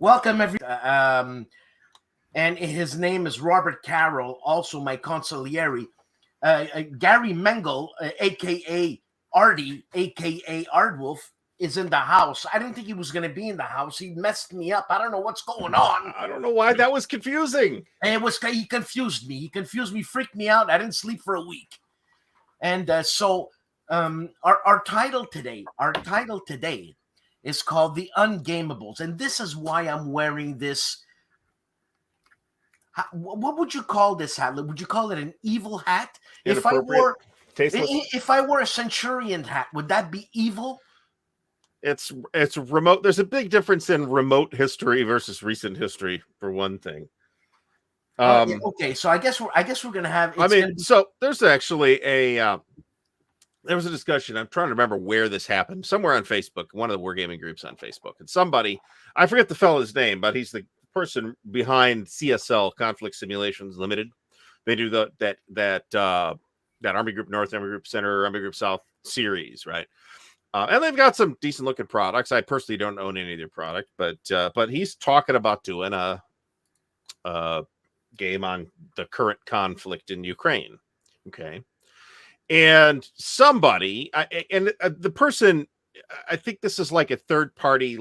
Welcome, and his name is Robert Carroll, also my consigliere. Gary Mengel, a.k.a. Artie, a.k.a. ARDWULF, is in the house. I didn't think he was going to be in the house. He messed me up. I don't know what's going on. I don't know why that was confusing. And he confused me. He confused me, freaked me out. I didn't sleep for a week. And our title today is called The Ungamables. And this is why I'm wearing this. What would you call this hat? Would you call it an evil hat? If I wore a Centurion hat, would that be evil? It's remote. There's a big difference in remote history versus recent history, for one thing. Okay, so I guess we're gonna have. So there's actually there was a discussion. I'm trying to remember where this happened. Somewhere on Facebook, one of the wargaming groups on Facebook, and somebody, I forget the fellow's name, but he's the person behind CSL, Conflict Simulations Limited. They do that Army Group North, Army Group Center, Army Group South series, right? And they've got some decent looking products. I personally don't own any of their product, but he's talking about doing a game on the current conflict in Ukraine. Okay. And somebody, the person, I think this is like a third party,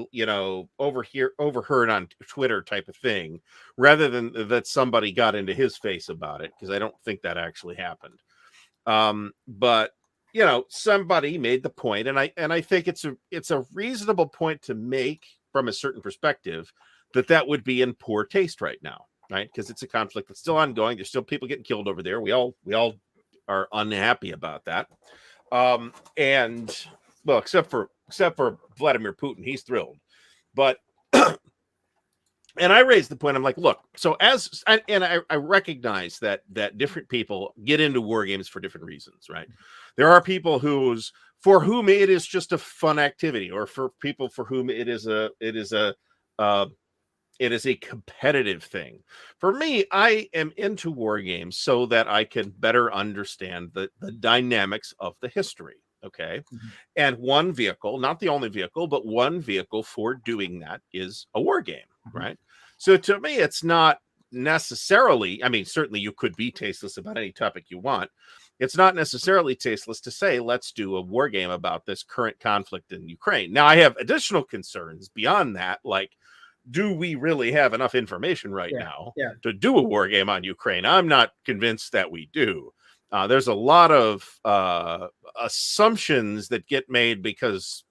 overheard on Twitter type of thing, rather than that somebody got into his face about it, because I don't think that actually happened. But somebody made the point, and I think it's a reasonable point to make from a certain perspective, that would be in poor taste right now, right? Because it's a conflict that's still ongoing. There's still people getting killed over there. We all are unhappy about that. And well, except for Vladimir Putin, he's thrilled. But and I raised the point. I'm like, look, so I recognize that different people get into war games for different reasons, right? There are people for whom it is just a fun activity, or for people for whom it is a competitive thing. For me, I am into war games so that I can better understand the dynamics of the history. Okay. Mm-hmm. And one vehicle, not the only vehicle, but one vehicle for doing that is a war game. Mm-hmm. Right. So to me, it's not necessarily, certainly you could be tasteless about any topic you want. It's not necessarily tasteless to say, let's do a war game about this current conflict in Ukraine. Now, I have additional concerns beyond that, like, do we really have enough information right now to do a war game on Ukraine? I'm not convinced that we do. There's a lot of assumptions that get made because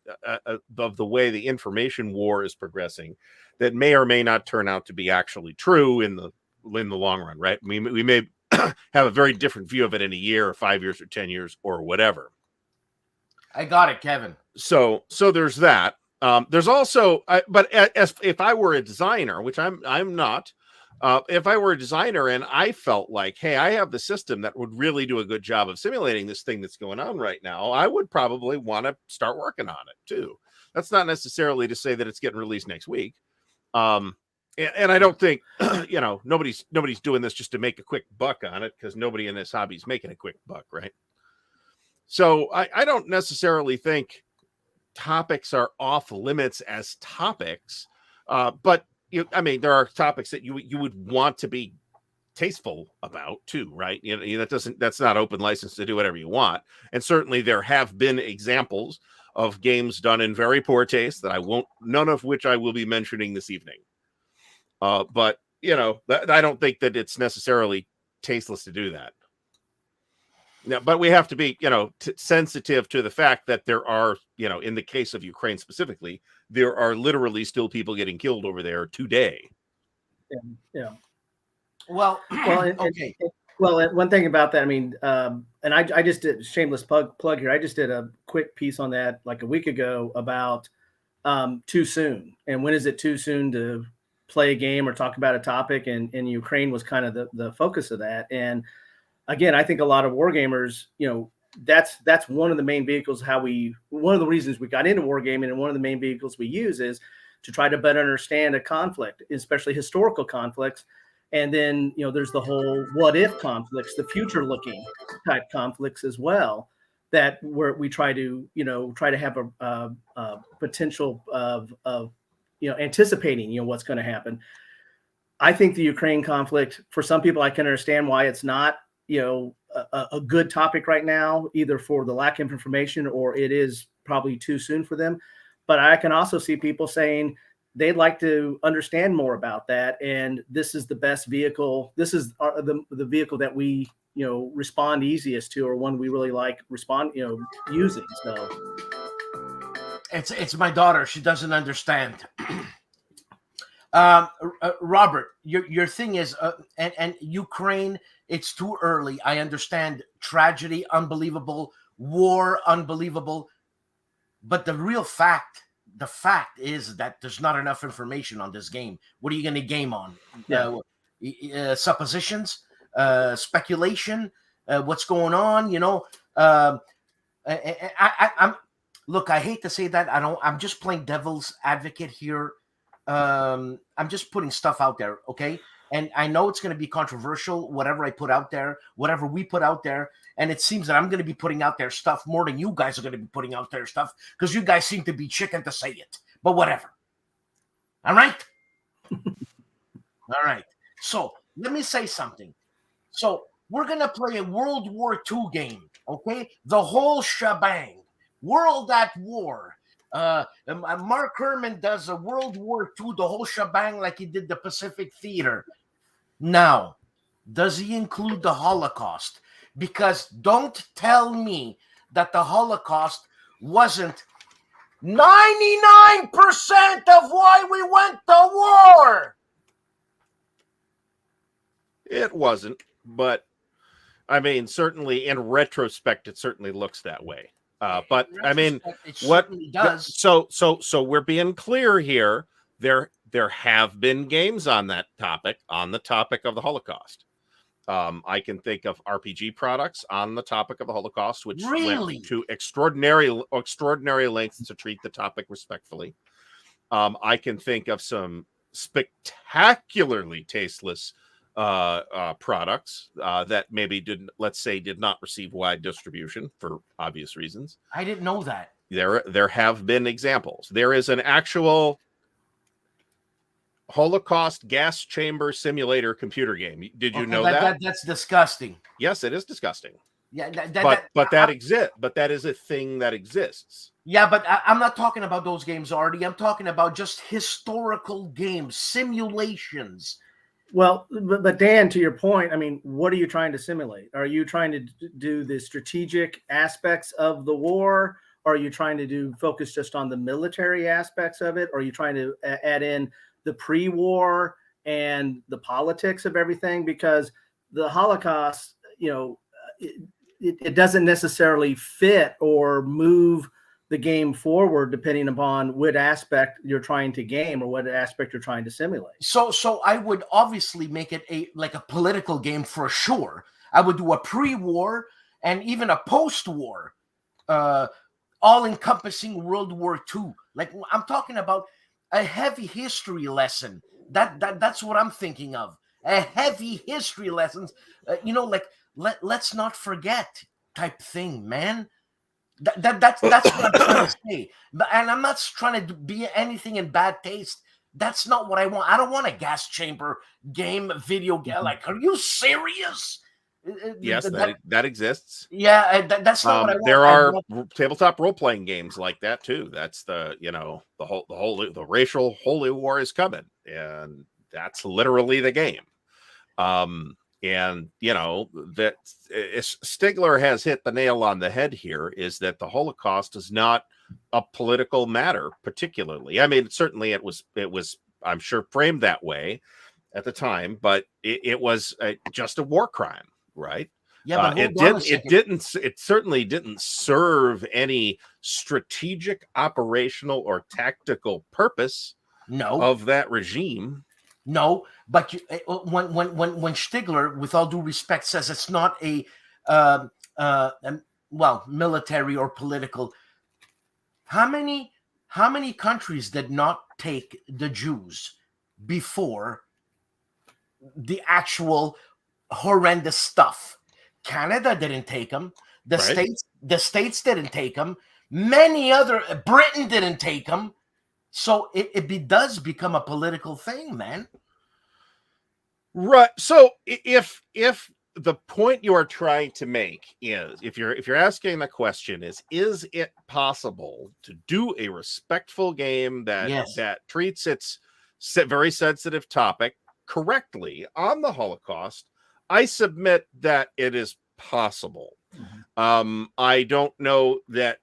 of the way the information war is progressing that may or may not turn out to be actually true in the long run, right? We may have a very different view of it in a year or 5 years or 10 years or whatever. I got it, Kevin. So there's that. There's also, if I were a designer, which I'm not, if I were a designer and I felt like, hey, I have the system that would really do a good job of simulating this thing that's going on right now, I would probably want to start working on it too. That's not necessarily to say that it's getting released next week. And I don't think, nobody's doing this just to make a quick buck on it, because nobody in this hobby is making a quick buck, right? So I don't necessarily think topics are off limits as topics, but there are topics that you would want to be tasteful about too, right? That's not open license to do whatever you want. And certainly there have been examples of games done in very poor taste that none of which I will be mentioning this evening. But I don't think that it's necessarily tasteless to do that. Yeah, but we have to be, sensitive to the fact that there are, in the case of Ukraine specifically, there are literally still people getting killed over there today. Yeah. Well, okay. One thing about that, and I just did shameless plug here. I just did a quick piece on that like a week ago about too soon, and when is it too soon to play a game or talk about a topic, and Ukraine was kind of the focus of that. And again, I think a lot of wargamers, that's one of the main vehicles, one of the reasons we got into wargaming, and one of the main vehicles we use is to try to better understand a conflict, especially historical conflicts. And then, there's the whole what if conflicts, the future looking type conflicts as well, that where we try to have a potential of anticipating, what's going to happen. I think the Ukraine conflict, for some people, I can understand why it's not, a good topic right now, either for the lack of information or it is probably too soon for them. But I can also see people saying they'd like to understand more about that. And this is the best vehicle. This is the vehicle that we, respond easiest to, or one we really like using. So it's my daughter. She doesn't understand. Robert, your thing is, and Ukraine, it's too early. I understand tragedy, unbelievable, war, unbelievable. But the fact is that there's not enough information on this game. What are you going to game on? Yeah. Suppositions, speculation, what's going on? Look, I hate to say that. I'm just playing devil's advocate here. I'm just putting stuff out there, okay? And I know it's going to be controversial, whatever I put out there, whatever we put out there. And it seems that I'm going to be putting out there stuff more than you guys are going to be putting out there stuff, because you guys seem to be chicken to say it. But whatever. All right? All right. So let me say something. So we're going to play a World War II game, okay? The whole shebang. World at War. Mark Herman does a World War II, the whole shebang, like he did the Pacific Theater. Now, does he include the Holocaust? Because don't tell me that the Holocaust wasn't 99% of why we went to war. It wasn't, but I mean, certainly in retrospect, it certainly looks that way. But I mean, what does so we're being clear here. There have been games on that topic, on the topic of the Holocaust. I can think of RPG products on the topic of the Holocaust, which went to extraordinary lengths to treat the topic respectfully. I can think of some spectacularly tasteless products that maybe did not receive wide distribution for obvious reasons. I didn't know that. There have been examples. There is an actual Holocaust gas chamber simulator computer game. Did you know that? That's disgusting. Yes, it is disgusting. Yeah, but that exists. But that is a thing that exists. Yeah, but I'm not talking about those games, Artie. I'm talking about just historical games, simulations. Well, but Dan, to your point, I mean, what are you trying to simulate? Are you trying to do the strategic aspects of the war? Or are you trying to focus just on the military aspects of it? Or are you trying to add in the pre-war and the politics of everything? Because the Holocaust, it doesn't necessarily fit or move the game forward depending upon what aspect you're trying to game or what aspect you're trying to simulate. So I would obviously make it a political game for sure. I would do a pre-war and even a post-war, all-encompassing World War II. Like, I'm talking about a heavy history lesson. That's what I'm thinking of. A heavy history lessons, let's not forget type thing, man. That's what I'm trying to say. And I'm not trying to be anything in bad taste. That's not what I want. I don't want a gas chamber game, video game. Like, are you serious? Yes, that exists. Yeah, that's not what I want. There are tabletop role-playing games like that too. That's the racial holy war is coming, and that's literally the game. And that Stigler has hit the nail on the head here, is that the Holocaust is not a political matter particularly. I mean, certainly it was I'm sure framed that way at the time, but it was just a war crime, right? Yeah, but it certainly didn't serve any strategic, operational, or tactical purpose of that regime. No, but when Stigler, with all due respect, says it's not a military or political, how many countries did not take the Jews before the actual horrendous stuff? Canada didn't take them. The States didn't take them. Britain didn't take them. So does become a political thing, man. Right. So if the point you are trying to make is, if you're asking the question is it possible to do a respectful game that treats its very sensitive topic correctly on the Holocaust, I submit that it is possible. I don't know that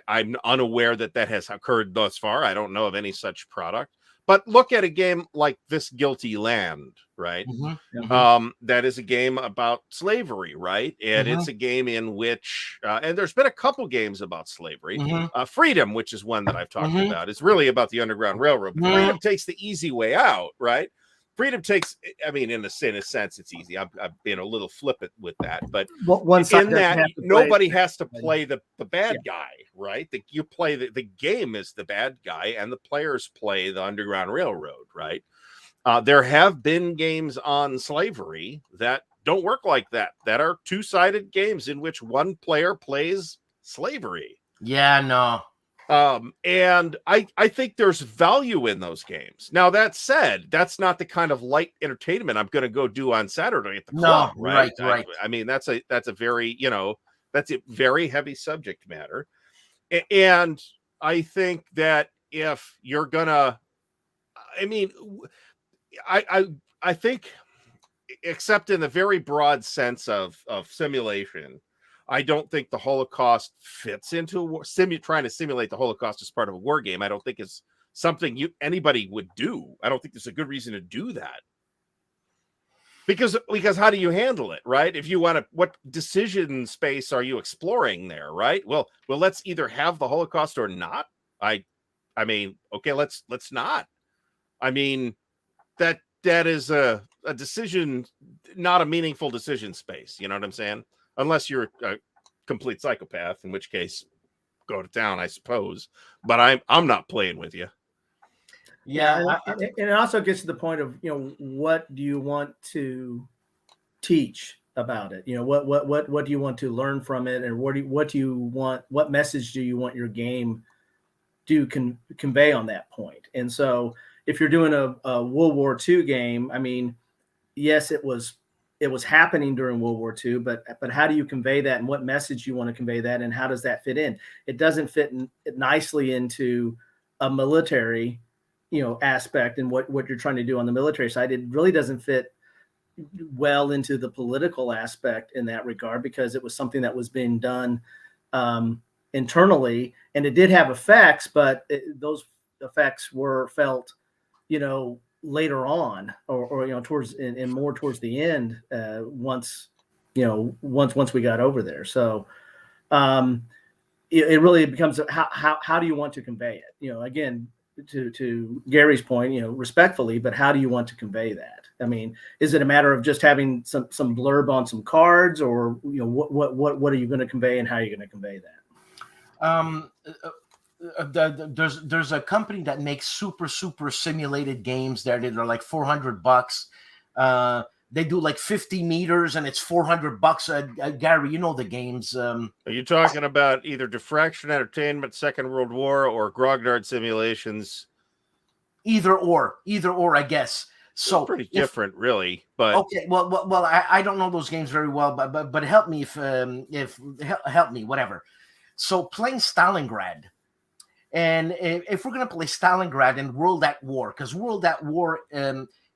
I'm unaware that has occurred thus far. I don't know of any such product. But look at a game like This Guilty Land, right? That is a game about slavery, right? And it's a game in which, and there's been a couple games about slavery. Freedom, which is one that I've talked about, is really about the Underground Railroad. But Freedom takes the easy way out, right? Freedom takes, I mean, in a sense, it's easy. I've been a little flippant with that, but in that, nobody has to play the bad guy, right? You play the game is the bad guy, and the players play the Underground Railroad, right? There have been games on slavery that don't work like that are two-sided games in which one player plays slavery. Yeah, no. And I think there's value in those games. Now, that said, that's not the kind of light entertainment I'm going to go do on Saturday at the club, right? Right. I mean, that's a very, that's a very heavy subject matter. And I think that if you're gonna, I mean, I think, except in the very broad sense of simulation, I don't think the Holocaust fits into trying to simulate the Holocaust as part of a war game. I don't think it's something anybody would do. I don't think there's a good reason to do that. Because how do you handle it, right? If you want to, what decision space are you exploring there, right? Well, let's either have the Holocaust or not. I mean, okay, let's not. I mean, that is a decision, not a meaningful decision space. You know what I'm saying? Unless you're a complete psychopath, in which case, go to town, I suppose. But I'm not playing with you. Yeah, and it also gets to the point of, what do you want to teach about it? What do you want to learn from it, and what message do you want your game to convey on that point? And so, if you're doing a World War II game, I mean, yes, it was happening during World War II, but how do you convey that, and what message you want to convey that, and how does that fit in? It doesn't fit nicely into a military, aspect, and what you're trying to do on the military side. It really doesn't fit well into the political aspect in that regard, because it was something that was being done internally, and it did have effects, but those effects were felt, later on, or towards and more towards the end, once we got over there. So it really becomes how do you want to convey it? Again, to Gary's point, respectfully, but how do you want to convey that? I mean, is it a matter of just having some blurb on some cards, or what are you going to convey, and how are you going to convey that? There's a company that makes super simulated games there. They're like $400. They do like 50 meters, and it's $400. Gary, you know the games. Are you talking about either Diffraction Entertainment, Second World War, or Grognard Simulations? Either or, I guess. So pretty different, really. But okay, well, I don't know those games very well, but help me if help me, whatever. So playing Stalingrad. And if we're going to play Stalingrad and World at War, because World at War,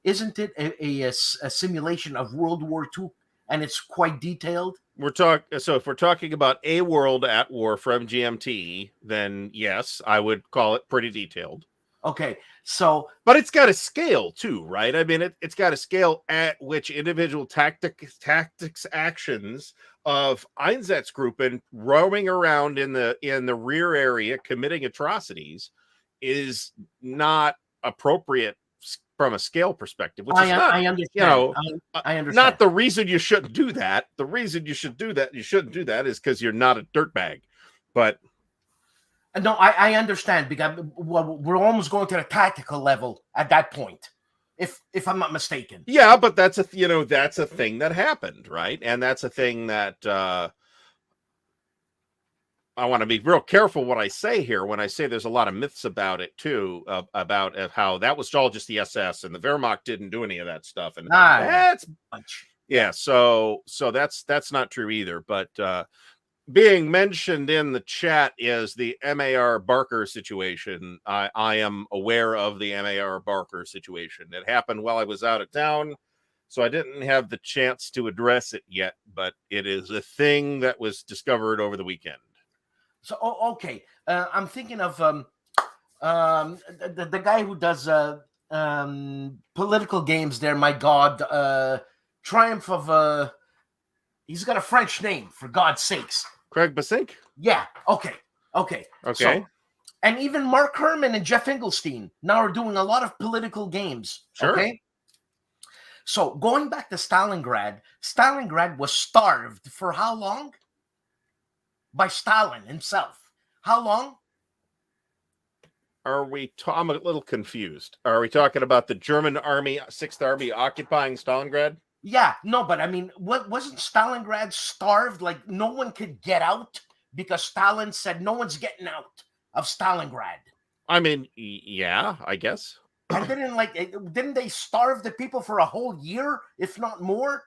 isn't it a simulation of World War II, and it's quite detailed? So if we're talking about a World at War from GMT, then yes, I would call it pretty detailed. Okay, so but it's got a scale too, right? I mean, it's got a scale at which individual tactics actions of Einsatzgruppen roaming around in the rear area committing atrocities is not appropriate from a scale perspective. Which I understand. I understand. Not the reason you shouldn't do that. The reason you shouldn't do that is because you're not a dirtbag. But no, I understand, because we're almost going to the tactical level at that point, if I'm not mistaken. Yeah, but that's a thing that happened, right? And that's a thing that I want to be real careful what I say here when I say there's a lot of myths about it too, about how that was all just the SS and the Wehrmacht didn't do any of that stuff, and that's yeah. So that's not true either. But being mentioned in the chat is the MAR Barker situation. I am aware of the MAR Barker situation. It happened while I was out of town, so I didn't have the chance to address it yet. But it is a thing that was discovered over the weekend. So, okay, I'm thinking of the guy who does political games there. My God, Triumph of he's got a French name, for God's sakes. Craig Basink? Yeah. Okay. So, and even Mark Herman and Jeff Engelstein now are doing a lot of political games. Sure. Okay. So going back to Stalingrad, Stalingrad was starved for how long? By Stalin himself. How long? Are we? I'm a little confused. Are we talking about the German army, 6th Army, occupying Stalingrad? Yeah, no, but I mean, what wasn't Stalingrad starved? Like no one could get out because Stalin said no one's getting out of Stalingrad. I mean, yeah, I guess. And didn't they starve the people for a whole year, if not more?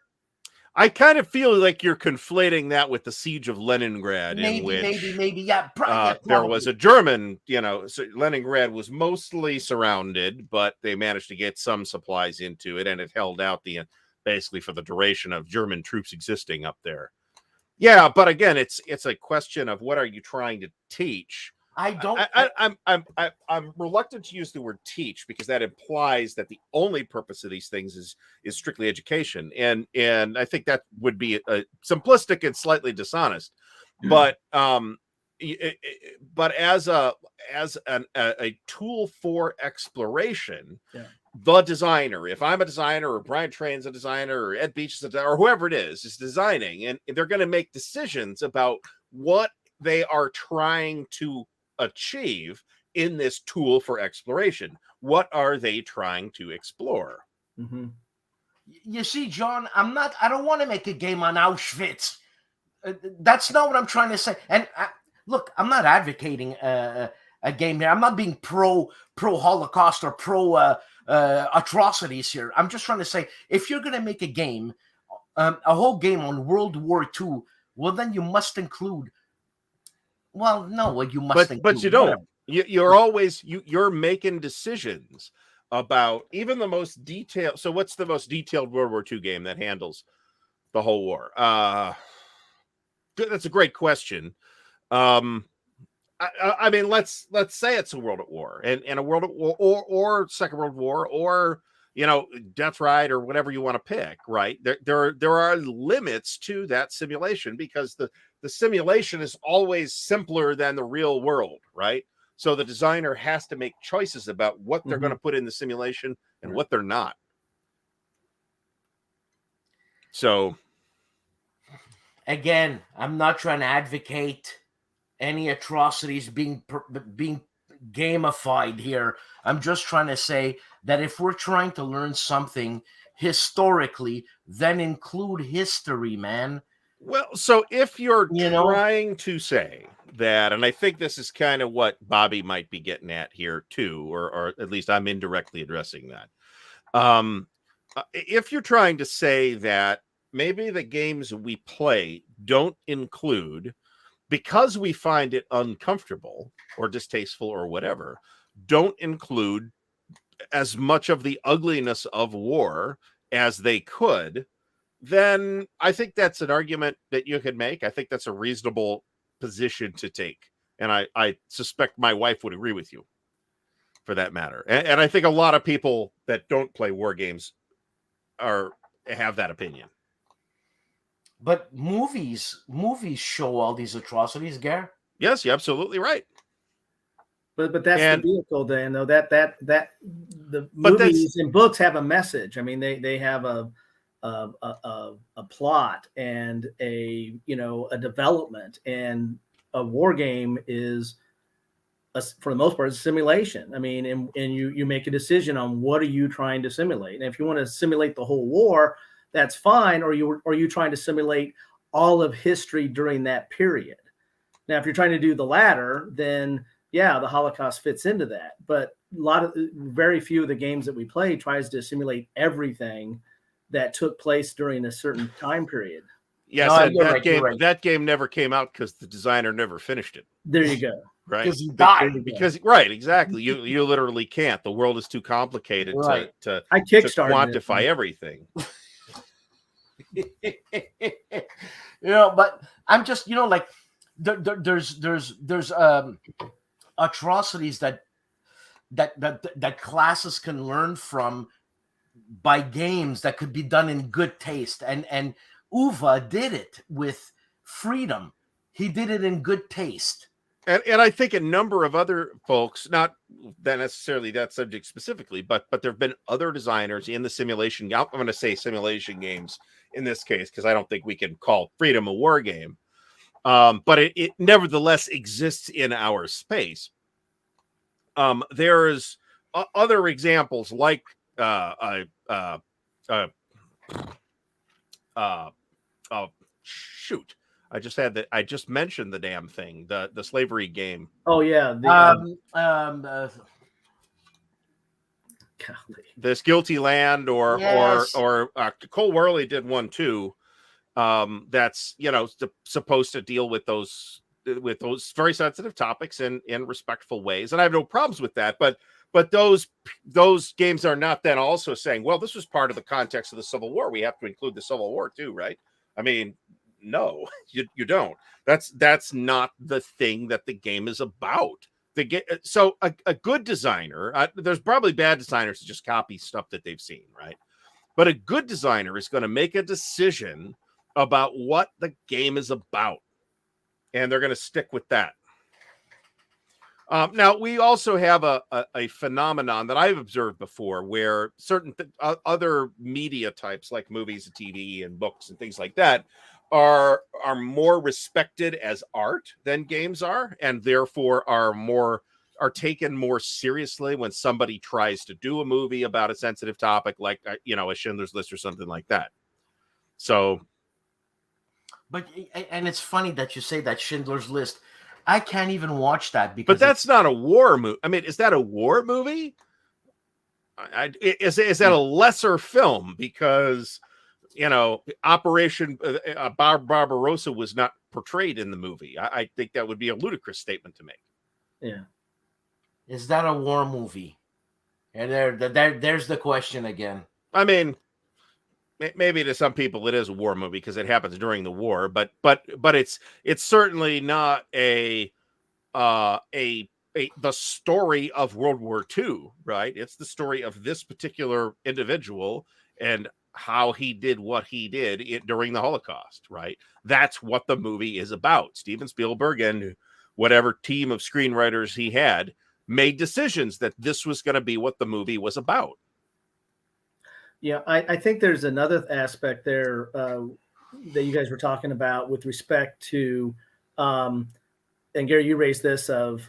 I kind of feel like you're conflating that with the siege of Leningrad, Maybe, in which yeah. There was a German, so Leningrad was mostly surrounded, but they managed to get some supplies into it, and it held out basically for the duration of German troops existing up there. Yeah, but again, it's a question of what are you trying to teach? I'm reluctant to use the word teach because that implies that the only purpose of these things is strictly education, and I think that would be simplistic and slightly dishonest. But as a tool for exploration, the designer, if I'm a designer or Brian Train's a designer or Ed Beach is a designer or whoever it is designing, and they're going to make decisions about what they are trying to achieve in this tool for exploration. What are they trying to explore? Mm-hmm. You see, John, I don't want to make a game on Auschwitz. That's not what I'm trying to say. And look, I'm not advocating a game here. I'm not being pro Holocaust or pro atrocities here. I'm just trying to say, if you're going to make a game, a whole game on World War II, well, then you must include. Well, no, well, you must. But you don't. You're always you're making decisions about even the most detailed. So, what's the most detailed World War II game that handles the whole war? That's a great question. I mean, let's say it's a World at War and a World at War or Second World War or Death Ride or whatever you want to pick. Right? There are limits to that simulation because the simulation is always simpler than the real world, right? So the designer has to make choices about what they're going to put in the simulation and what they're not. So, again, I'm not trying to advocate any atrocities being gamified here. I'm just trying to say that if we're trying to learn something historically, then include history, man. Well, so if you're trying to say that, and I think this is kind of what Bobby might be getting at here too, or at least I'm indirectly addressing that. If you're trying to say that maybe the games we play don't include, because we find it uncomfortable or distasteful or whatever, don't include as much of the ugliness of war as they could, then I think that's an argument that you could make. I think that's a reasonable position to take. And I suspect my wife would agree with you for that matter. And I think a lot of people that don't play war games have that opinion. But movies show all these atrocities, Gare. Yes, you're absolutely right. But that's the vehicle, Dan, though, that the movies and books have a message. I mean, they have a plot and a development, and a war game is for the most part, it's a simulation. I mean, and you make a decision on what are you trying to simulate. And if you want to simulate the whole war, that's fine. Or are you trying to simulate all of history during that period? Now, if you're trying to do the latter, then yeah, the Holocaust fits into that. But very few of the games that we play tries to simulate everything that took place during a certain time period. Yes, No, and that game never came out because the designer never finished it. There you go. Right, because he died. Because right, exactly. You literally can't. The world is too complicated to quantify everything. But I'm just, like there's atrocities that classes can learn from by games that could be done in good taste, and Uwe did it with freedom. He did it in good taste. And I think a number of other folks, not that necessarily that subject specifically, but there have been other designers in the simulation. I'm going to say simulation games in this case, because I don't think we can call Freedom a war game. But it nevertheless exists in our space. There's other examples like shoot. I just mentioned the damn thing, the slavery game. Oh yeah. This Guilty Land or Cole Worley did one too. That's supposed to deal with those very sensitive topics in respectful ways, and I have no problems with that. But those games are not then also saying, well, this was part of the context of the Civil War. We have to include the Civil War too, right? I mean, no, you don't. That's not the thing that the game is about. So a good designer, there's probably bad designers who just copy stuff that they've seen, right? But a good designer is going to make a decision about what the game is about, and they're going to stick with that. Now, we also have a phenomenon that I've observed before where certain other media types like movies and TV and books and things like that are more respected as art than games are, and therefore are taken more seriously when somebody tries to do a movie about a sensitive topic like a Schindler's List or something like that. So, and it's funny that you say that Schindler's List. I can't even watch that because. But that's not a war movie. I mean, is that a war movie? Is that a lesser film because Operation Barbarossa was not portrayed in the movie? I think that would be a ludicrous statement to make. Yeah. Is that a war movie? And there's the question again. I mean, maybe to some people it is a war movie because it happens during the war, but it's certainly not the story of World War II, right? It's the story of this particular individual and how he did what he did during the Holocaust, right? That's what the movie is about. Steven Spielberg and whatever team of screenwriters he had made decisions that this was going to be what the movie was about. Yeah, I think there's another aspect there that you guys were talking about with respect to, and Gary, you raised this and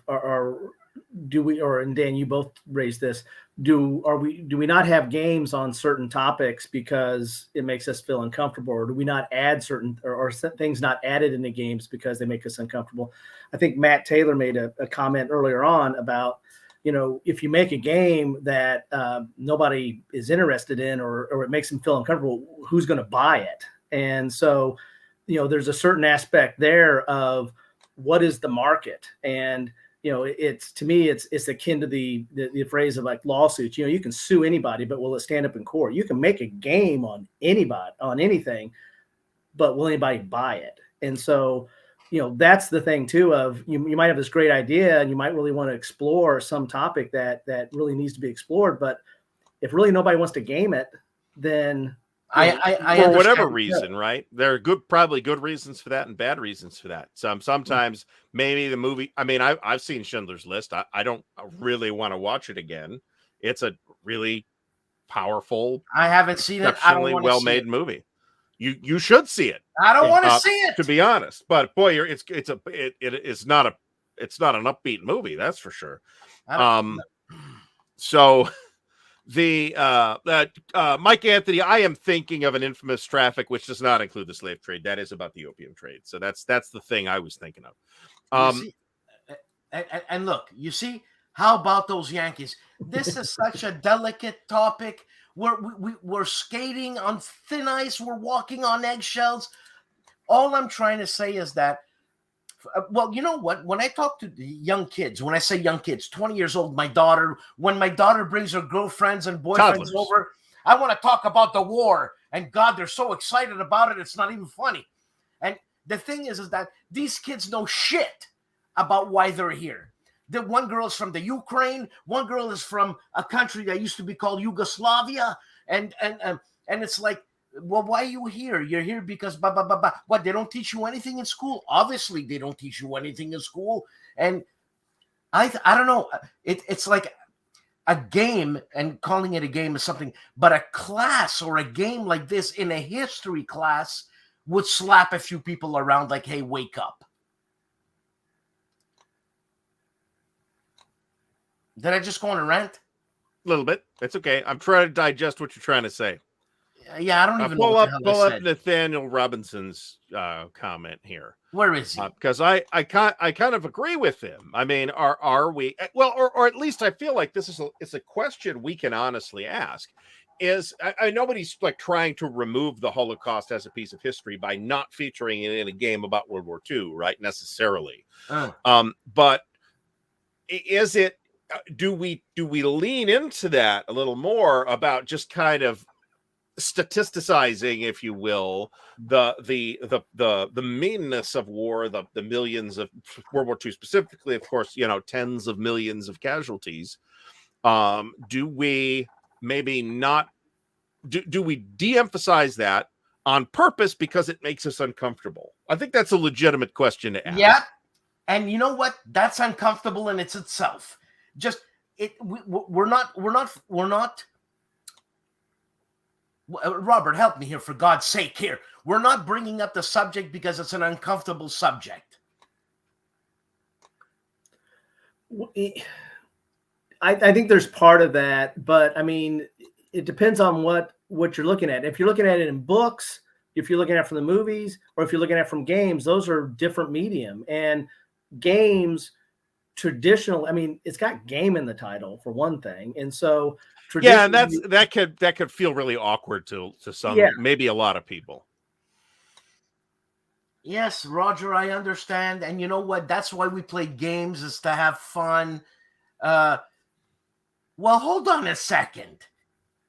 Dan, you both raised this. Do we not have games on certain topics because it makes us feel uncomfortable, or do we not add certain or things not added in the games because they make us uncomfortable? I think Matt Taylor made a comment earlier on about, if you make a game that nobody is interested in, or it makes them feel uncomfortable, who's going to buy it? And so, there's a certain aspect there of what is the market. And, to me, it's akin to the phrase of like lawsuits. You can sue anybody, but will it stand up in court? You can make a game on anything, but will anybody buy it? And so, that's the thing too, of you might have this great idea and you might really want to explore some topic that really needs to be explored. But if really nobody wants to game it, then I for whatever reason, right? There are probably good reasons for that and bad reasons for that. Sometimes maybe the movie, I mean, I've seen Schindler's List. I don't really want to watch it again. It's a really powerful, I haven't seen it. exceptionally well-made movie. You should see it. I don't want to see it, to be honest. But boy, it is not an upbeat movie, that's for sure. So the Mike Anthony, I am thinking of an infamous traffic, which does not include the slave trade. That is about the opium trade. So that's the thing I was thinking of. See, and look, you see, how about those Yankees? This is such a delicate topic. We're skating on thin ice. We're walking on eggshells. All I'm trying to say is that, well, you know what? When I talk to the young kids, when I say young kids, 20 years old, my daughter, when my daughter brings her girlfriends and boyfriends Toddlers. over, I want to talk about the war. And God, they're so excited about it. It's not even funny. And the thing is that these kids know shit about why they're here. The one girl is from the Ukraine. One girl is from a country that used to be called Yugoslavia. And it's like, well, why are you here? You're here because blah, blah, blah, blah. What, they don't teach you anything in school? Obviously, they don't teach you anything in school. And I don't know. It's like a game, and calling it a game is something, but a class or a game like this in a history class would slap a few people around like, hey, wake up. Did I just go on a rant? A little bit. It's okay. I'm trying to digest what you're trying to say. Yeah, I don't even know pull what up the hell I said. Nathaniel Robinson's comment here. Where is he? Because I kind of agree with him. I mean, are we, well, or at least I feel like this is it's a question we can honestly ask. Is nobody's like trying to remove the Holocaust as a piece of history by not featuring it in a game about World War II, right? Necessarily. But is it, do we lean into that a little more about just kind of statisticizing, if you will, the meanness of war, the millions of World War II specifically, of course, you know, tens of millions of casualties. Do we maybe not, do we de-emphasize that on purpose because it makes us uncomfortable? I think that's a legitimate question to ask. Yeah. And you know what? That's uncomfortable in itself. Just we're not Robert, help me here, for God's sake here. We're not bringing up the subject because it's an uncomfortable subject. I think there's part of that, but I mean, it depends on what you're looking at. If you're looking at it in books, if you're looking at it from the movies, or if you're looking at it from games, those are different medium. And games, traditional, I mean, it's got game in the title for one thing, and so yeah, and that could feel really awkward to some, yeah, maybe a lot of people. Yes, Roger, I understand, and you know what? That's why we play games, is to have fun. Well, hold on a second.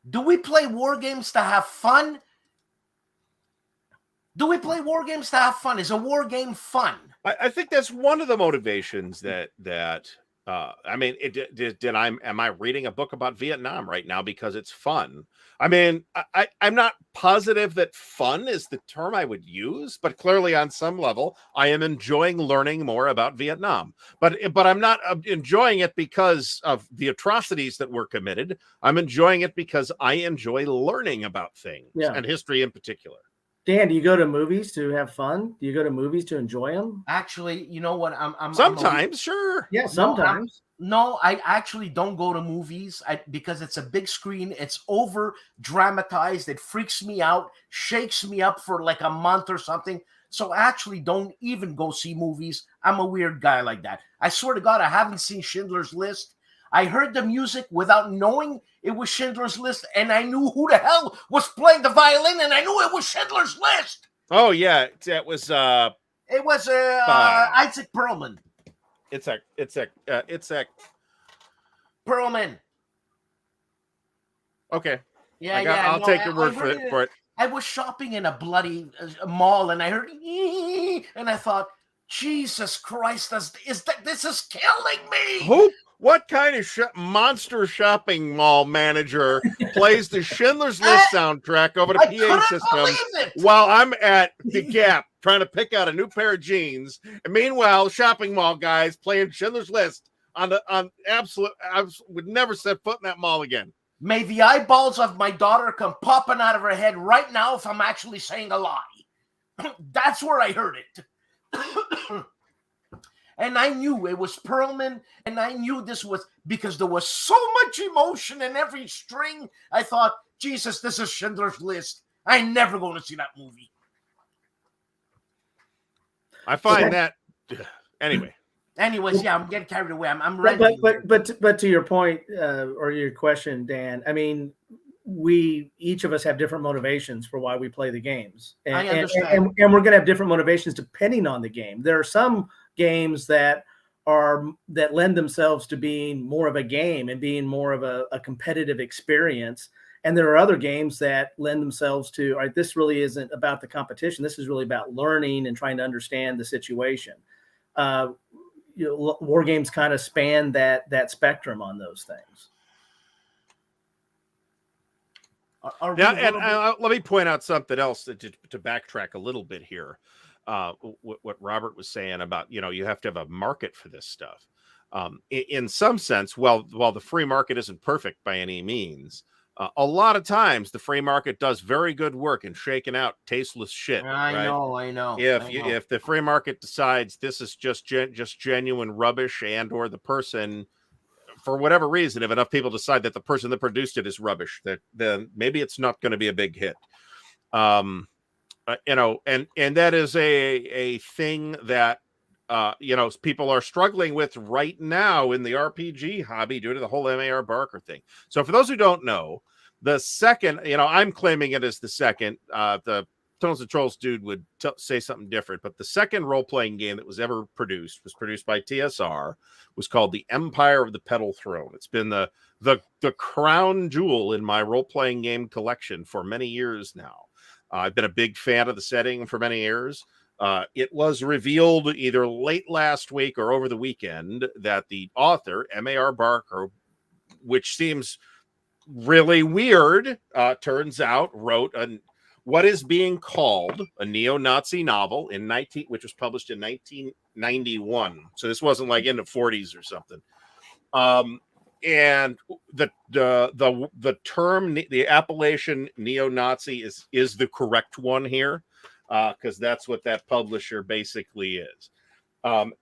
Do we play war games to have fun? Do we play war games to have fun? Is a war game fun? I think that's one of the motivations that I mean, am I reading a book about Vietnam right now because it's fun? I mean, I'm not positive that fun is the term I would use, but clearly on some level, I am enjoying learning more about Vietnam. But I'm not enjoying it because of the atrocities that were committed. I'm enjoying it because I enjoy learning about things, and history in particular. Dan, do you go to movies to have fun? Do you go to movies to enjoy them? Actually, you know what? Sometimes, sure. Yeah, sometimes. No, I actually don't go to movies because it's a big screen. It's over dramatized. It freaks me out, shakes me up for like a month or something. So I actually don't even go see movies. I'm a weird guy like that. I swear to God, I haven't seen Schindler's List. I heard the music without knowing it was Schindler's List, and I knew who the hell was playing the violin, and I knew it was Schindler's List. Oh yeah, it was Isaac Perlman. It's Perlman. Okay. Yeah, I'll take your word for it. I was shopping in a bloody mall, and I heard, and I thought, Jesus Christ, this is killing me. What kind of monster shopping mall manager plays the Schindler's List soundtrack over the PA system while I'm at the Gap trying to pick out a new pair of jeans? And meanwhile, shopping mall guys playing Schindler's List on absolute. I would never set foot in that mall again. May the eyeballs of my daughter come popping out of her head right now if I'm actually saying a lie. That's where I heard it. And I knew it was Perlman, and I knew this was because there was so much emotion in every string. I thought, Jesus, this is Schindler's List. I'm never going to see that movie. I find that Anyway. Anyways, yeah, I'm getting carried away. I'm But ranting. but to your point or your question, Dan, I mean, each of us have different motivations for why we play the games, and I understand. and we're going to have different motivations depending on the game. There are some games that lend themselves to being more of a game and being more of a competitive experience. And there are other games that lend themselves to, all right, this really isn't about the competition. This is really about learning and trying to understand the situation. War games kind of span that spectrum on those things. Let me point out something else to backtrack a little bit here. What Robert was saying about, you have to have a market for this stuff. In some sense, while the free market isn't perfect by any means, a lot of times the free market does very good work in shaking out tasteless shit. I know. If the free market decides this is just genuine rubbish, and or the person, for whatever reason, if enough people decide that the person that produced it is rubbish, then maybe it's not going to be a big hit. And that is a thing that people are struggling with right now in the RPG hobby due to the whole MAR Barker thing. So for those who don't know, the second, I'm claiming it as the second, the Tones and Trolls dude would say something different, but the second role-playing game that was ever produced was produced by TSR, was called The Empire of the Petal Throne. It's been the crown jewel in my role-playing game collection for many years now. I've been a big fan of the setting for many years. It was revealed either late last week or over the weekend that the author, MAR Barker, which seems really weird, turns out wrote what is being called a neo-Nazi novel which was published in 1991. So this wasn't like in the 40s or something. And the term, the appellation neo-Nazi is the correct one here, because that's what that publisher basically is.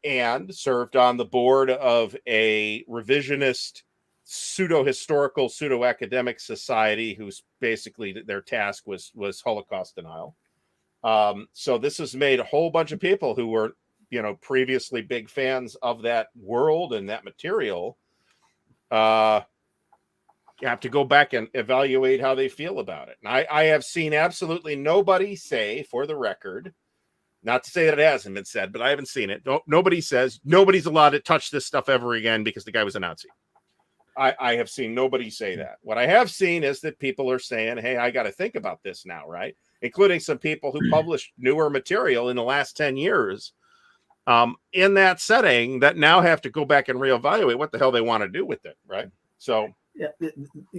And served on the board of a revisionist pseudo-historical, pseudo-academic society whose basically their task was Holocaust denial. So this has made a whole bunch of people who were, previously big fans of that world and that material, you have to go back and evaluate how they feel about it. And I have seen absolutely nobody say, for the record, not to say that it hasn't been said, but I haven't seen it. Nobody says nobody's allowed to touch this stuff ever again because the guy was a Nazi. I have seen nobody say that. What I have seen is that people are saying, hey, I got to think about this now, right? Including some people who published newer material in the last 10 years in that setting that now have to go back and reevaluate what the hell they want to do with it, right? So, yeah,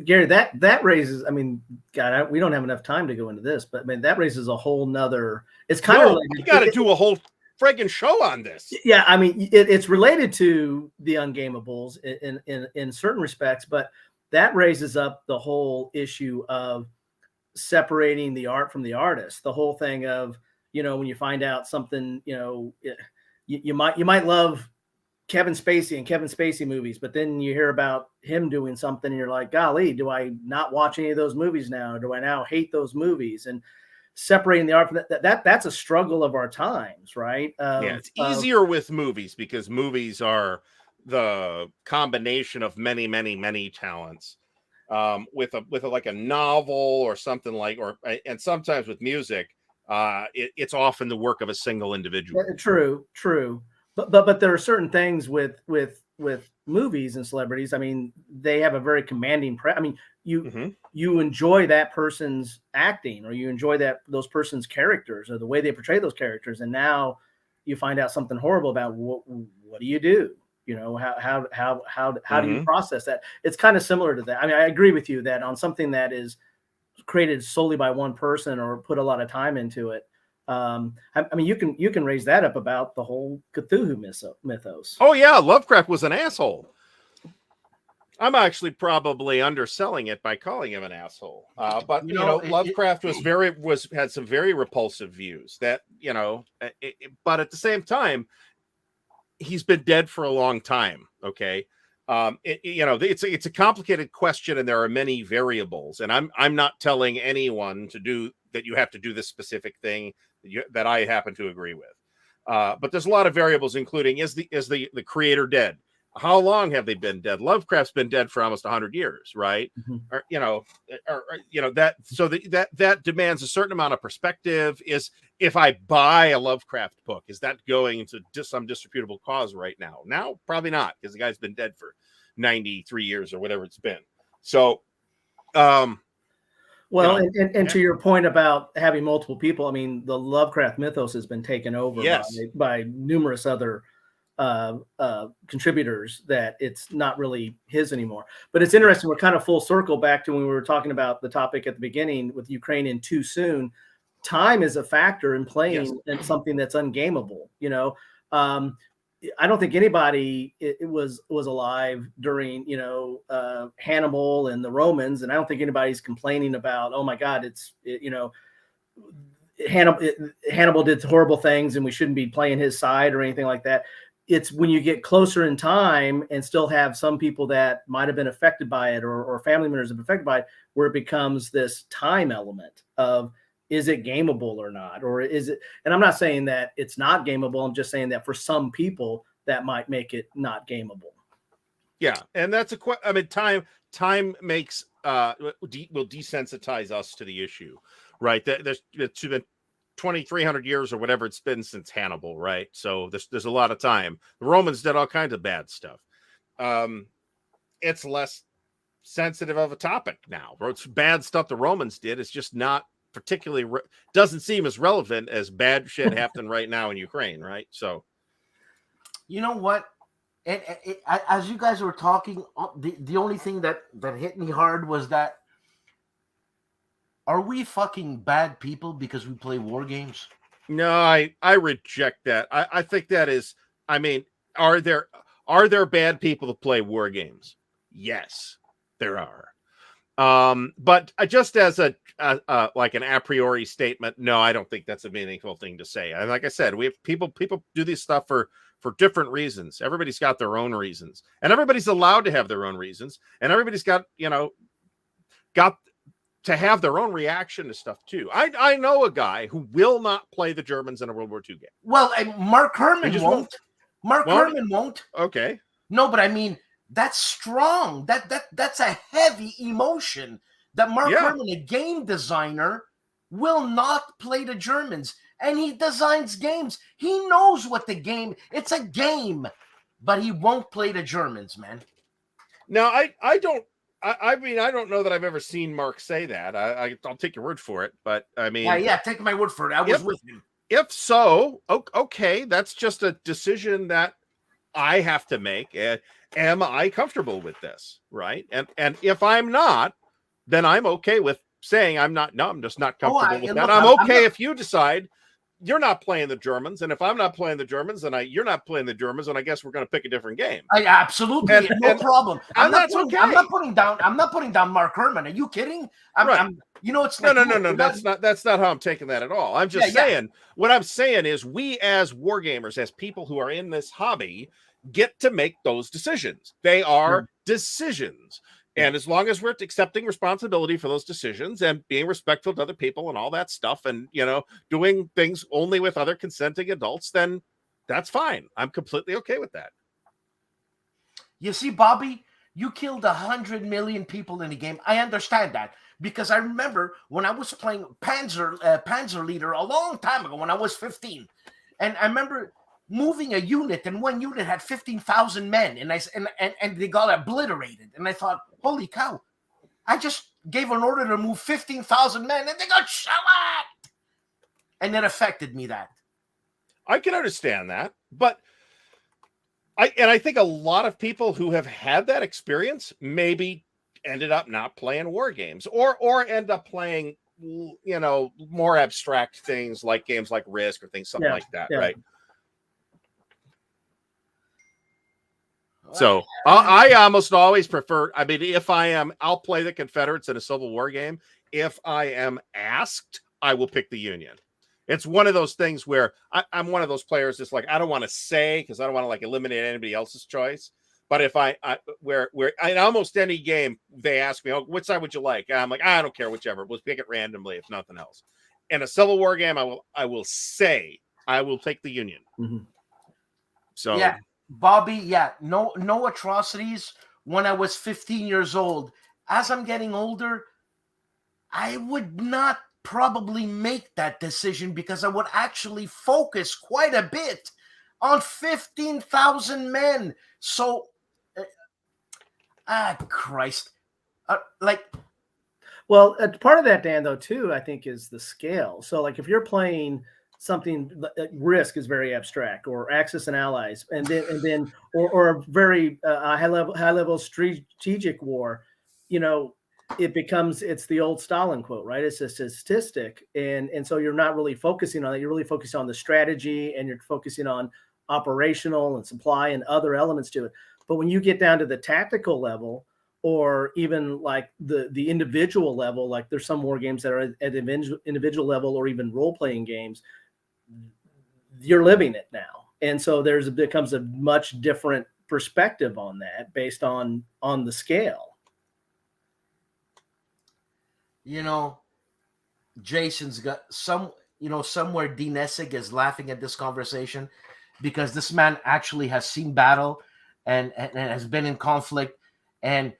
Gary, that raises, I mean, God, we don't have enough time to go into this, but I mean, that raises a whole nother, it's kind of you got to do a whole friggin' show on this. Yeah, I mean, it's related to the Ungamables in certain respects, but that raises up the whole issue of separating the art from the artist. The whole thing of, when you find out something, you might love Kevin Spacey and Kevin Spacey movies, but then you hear about him doing something and you're like, golly, do I not watch any of those movies now? Or do I now hate those movies? And separating the art from that's a struggle of our times, right? Yeah, it's easier with movies because movies are the combination of many, many, many talents. With like a novel or something and sometimes with music, it's often the work of a single individual. True. But there are certain things with movies and celebrities. I mean, they have a very commanding I mean, you enjoy that person's acting, or you enjoy those person's characters or the way they portray those characters, and now you find out something horrible about what do you do? How do you process that? It's kind of similar to that. I mean, I agree with you that on something that is created solely by one person or put a lot of time into it. I mean, you can raise that up about the whole Cthulhu mythos. Oh yeah, Lovecraft was an asshole. I'm actually probably underselling it by calling him an asshole. But Lovecraft had some very repulsive views that, but at the same time, he's been dead for a long time. Okay. It's a complicated question and there are many variables, and I'm not telling anyone to do that. You have to do this specific thing that I happen to agree with. But there's a lot of variables, including is the creator dead? How long have they been dead? Lovecraft's been dead for almost 100 years, right? Or, that demands a certain amount of perspective. Is if I buy a Lovecraft book, is that going into some disreputable cause right now? Now, probably not, because the guy's been dead for 93 years or whatever it's been. So, well, and to your point about having multiple people, I mean, the Lovecraft mythos has been taken over by numerous other contributors, that it's not really his anymore. But it's interesting, we're kind of full circle back to when we were talking about the topic at the beginning with Ukraine and too soon. Time is a factor in playing in something that's ungameable. I don't think anybody was alive during Hannibal and the Romans, and I don't think anybody's complaining about, oh my God, Hannibal did horrible things and we shouldn't be playing his side or anything like that. It's when you get closer in time and still have some people that might have been affected by it, or family members have been affected by it, where it becomes this time element of, is it gameable or not? Or is it, and I'm not saying that it's not gameable. I'm just saying that for some people that might make it not gameable. Yeah. And that's time makes, will desensitize us to the issue, right? There's been 2,300 years or whatever it's been since Hannibal, right? So there's a lot of time. The Romans did all kinds of bad stuff. It's less sensitive of a topic now. It's bad stuff the Romans did. It's just not particularly doesn't seem as relevant as bad shit happening right now in Ukraine, right? So, you know what? And as you guys were talking, the only thing that hit me hard was that, are we fucking bad people because we play war games? No, I reject that. I think that is, I mean, are there bad people that play war games? Yes, there are. But just as a like an a priori statement, no, I don't think that's a meaningful thing to say. And like I said, we have people do this stuff for different reasons. Everybody's got their own reasons, and everybody's allowed to have their own reasons, and everybody's got to have their own reaction to stuff too. I know a guy who will not play the Germans in a World War II game. Well, Mark Herman won't. Mark Herman won't. Okay. No, but I mean, that's strong. That's a heavy emotion. That Mark Herman, a game designer, will not play the Germans, and he designs games. He knows what the game. It's a game, but he won't play the Germans, man. Now, I don't. I mean, I don't know that I've ever seen Mark say that. I'll take your word for it, but I mean, yeah, take my word for it. I was with him. If so, okay, that's just a decision that I have to make. Am I comfortable with this, right? And if I'm not, then I'm okay with saying I'm not. No, I'm just not comfortable with that. Look, I'm okay if you decide you're not playing the Germans, and if I'm not playing the Germans, and you're not playing the Germans, and I guess we're going to pick a different game. Absolutely, no problem. That's okay. I'm not putting down Mark Herman. Are you kidding? It's like, no. That's not how I'm taking that at all. I'm just saying what I'm saying is we as wargamers, as people who are in this hobby, get to make those decisions. They are decisions. And as long as we're accepting responsibility for those decisions and being respectful to other people and all that stuff, and, doing things only with other consenting adults, then that's fine. I'm completely okay with that. You see, Bobby, you killed 100 million people in the game. I understand that, because I remember when I was playing Panzer Leader a long time ago when I was 15. And I remember moving a unit, and one unit had 15,000 men, and they got obliterated. And I thought, holy cow, I just gave an order to move 15,000 men, and they got shellacked. And it affected me that. I can understand that, but I think a lot of people who have had that experience maybe ended up not playing war games, or end up playing, more abstract things like games like Risk or something like that, right? So I almost always prefer, I mean, I'll play the Confederates in a Civil War game. If I am asked, I will pick the Union. It's one of those things where I'm one of those players that's like, I don't want to say, because I don't want to eliminate anybody else's choice. But if where in almost any game, they ask me, which side would you like? And I'm like, I don't care, whichever. We'll pick it randomly, if nothing else. In a Civil War game, I will say I will take the Union. Mhm. So yeah, Bobby, yeah, no atrocities when I was 15 years old. As I'm getting older, I would not probably make that decision because I would actually focus quite a bit on 15,000 men. So, Christ. Like, Well, part of that, Dan, though, too, I think, is the scale. So, like, if you're playing something, Risk is very abstract, or Axis and Allies, and then, or a very high level strategic war, you know, it's the old Stalin quote, right? It's a statistic, and so you're not really focusing on it. You're really focusing on the strategy, and you're focusing on operational and supply and other elements to it. But when you get down to the tactical level, or even like the individual level, like there's some war games that are at individual level, or even role-playing games, you're living it now. And so becomes a much different perspective on that based on the scale. you know, Jason's got somewhere Dean Essig is laughing at this conversation because this man actually has seen battle and has been in conflict. And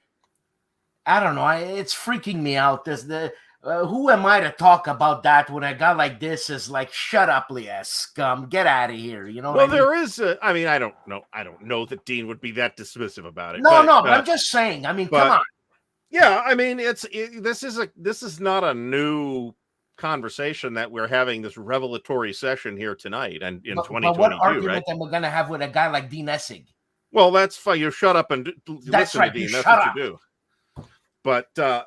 I don't know, it's freaking me out. Who am I to talk about that when a guy like this is like, shut up, Leah, scum, get out of here. You know? Well, what I mean? there is. I don't know that Dean would be that dismissive about it. No, but I'm just saying. I mean, come on. Yeah, I mean, this is not a new conversation that we're having, this revelatory session here tonight and in 2022. But what argument right? am I going to have with a guy like Dean Essig? Well, that's fine. You shut up and listen to Dean. That's what you do. But I